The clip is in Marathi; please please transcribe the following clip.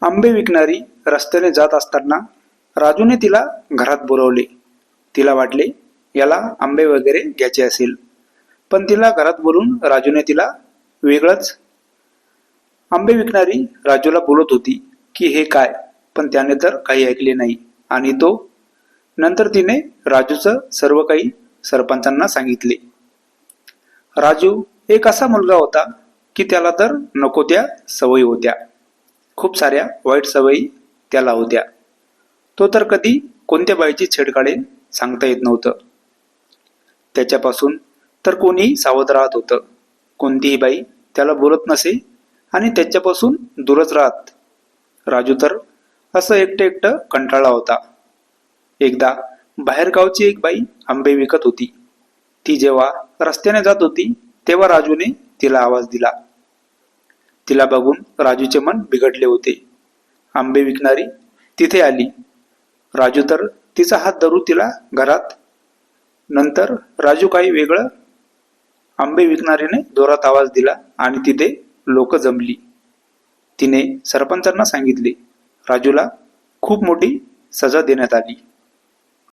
आंबे विकणारी रस्त्याने जात असताना राजूने तिला घरात बोलवले. तिला वाटले याला आंबे वगैरे घ्यायचे असेल, पण तिला घरात बोलून राजूने तिला वेगळंच. आंबे विकणारी राजूला बोलत होती की हे काय, पण त्याने तर काही ऐकले नाही आणि तो नंतर तिने राजूचं सर्व काही सरपंचांना सांगितले. राजू एक असा मुलगा होता की त्याला तर नको त्या सवयी होत्या. खूप साऱ्या वाईट सवयी त्याला होत्या. तो तर कधी कोणत्या बाईची छेड काढेल सांगता येत नव्हतं. त्याच्यापासून तर कोणीही सावध राहत होतं. कोणतीही बाई त्याला बोलत नसे आणि त्याच्यापासून दूरच राहत. राजू तर असं एकटं एकटं कंटाळला होता. एकदा बाहेरगावची एक बाई आंबे विकत होती. ती जेव्हा रस्त्याने जात होती तेव्हा राजूने तिला आवाज दिला. तिला बघून राजूचे मन बिघडले होते. आंबे विकणारी तिथे आली. राजू तर तिचा हात धरून तिला घरात. नंतर राजू काही वेगळं. आंबे विकणारीने जोरात आवाज दिला आणि तिथे लोक जमली. तिने सरपंचांना सांगितले. राजूला खूप मोठी सजा देण्यात आली.